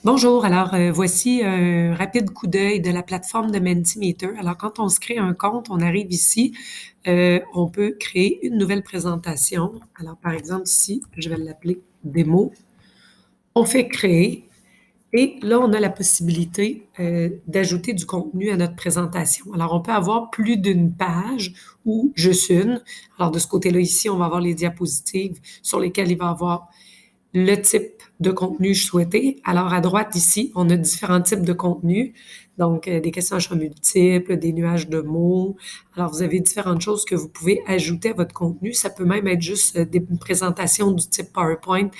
Bonjour, alors voici un rapide coup d'œil de la plateforme de Mentimeter. Alors quand on se crée un compte, on arrive ici, on peut créer une nouvelle présentation. Alors par exemple ici, je vais l'appeler démo. On fait créer et là on a la possibilité d'ajouter du contenu à notre présentation. Alors on peut avoir plus d'une page ou juste une. Alors de ce côté-là ici, on va avoir les diapositives sur lesquelles il va y avoir le type de contenu souhaité. Alors, à droite, ici, on a différents types de contenus. Donc, des questions à choix multiples, des nuages de mots. Alors, vous avez différentes choses que vous pouvez ajouter à votre contenu. Ça peut même être juste des présentations du type PowerPoint,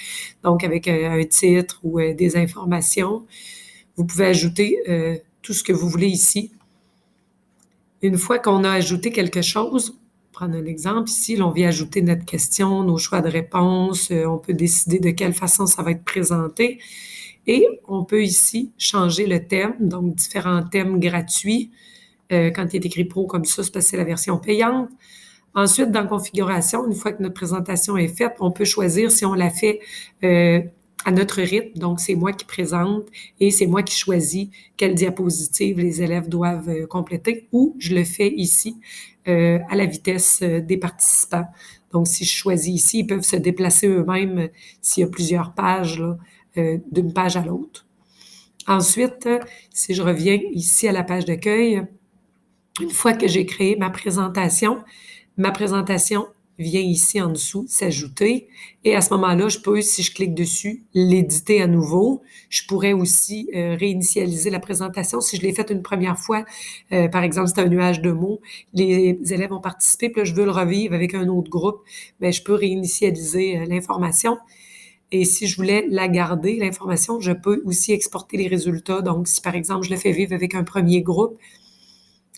donc avec un titre ou des informations. Vous pouvez ajouter tout ce que vous voulez ici. Une fois qu'on a ajouté quelque chose, prendre un exemple ici, là, on vient ajouter notre question, nos choix de réponse, on peut décider de quelle façon ça va être présenté et on peut ici changer le thème, donc différents thèmes gratuits. Quand il est écrit pro comme ça, c'est parce que c'est la version payante. Ensuite, dans configuration, une fois que notre présentation est faite, on peut choisir si on la fait à notre rythme. Donc, c'est moi qui présente et c'est moi qui choisis quelle diapositive les élèves doivent compléter ou je le fais ici à la vitesse des participants. Donc, si je choisis ici, ils peuvent se déplacer eux-mêmes s'il y a plusieurs pages, là, d'une page à l'autre. Ensuite, si je reviens ici à la page d'accueil, une fois que j'ai créé ma présentation vient ici en dessous s'ajouter et à ce moment-là, je peux, si je clique dessus, l'éditer à nouveau. Je pourrais aussi réinitialiser la présentation. Si je l'ai faite une première fois, par exemple, c'est un nuage de mots, les élèves ont participé, puis là, je veux le revivre avec un autre groupe, bien, je peux réinitialiser l'information. Et si je voulais la garder, l'information, je peux aussi exporter les résultats. Donc, si par exemple, je le fais vivre avec un premier groupe,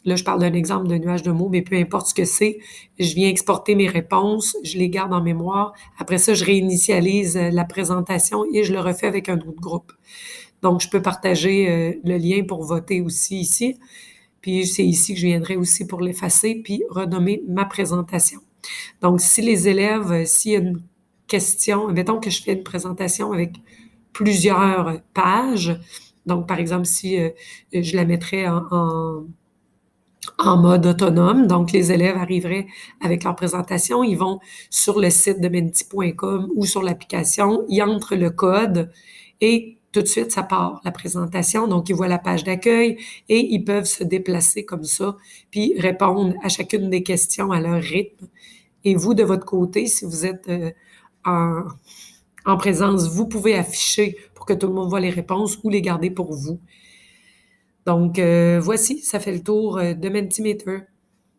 là, je parle d'un exemple de nuage de mots, mais peu importe ce que c'est, je viens exporter mes réponses, je les garde en mémoire. Après ça, je réinitialise la présentation et je le refais avec un autre groupe. Donc, je peux partager le lien pour voter aussi ici. Puis, c'est ici que je viendrai aussi pour l'effacer, puis renommer ma présentation. Donc, si les élèves, s'il y a une question, mettons que je fais une présentation avec plusieurs pages, donc, par exemple, si je la mettrais en mode autonome. Donc, les élèves arriveraient avec leur présentation, ils vont sur le site de menti.com ou sur l'application, ils entrent le code et tout de suite, ça part, la présentation. Donc, ils voient la page d'accueil et ils peuvent se déplacer comme ça, puis répondre à chacune des questions à leur rythme. Et vous, de votre côté, si vous êtes en, en présence, vous pouvez afficher pour que tout le monde voit les réponses ou les garder pour vous. Donc, voici, ça fait le tour de Mentimeter.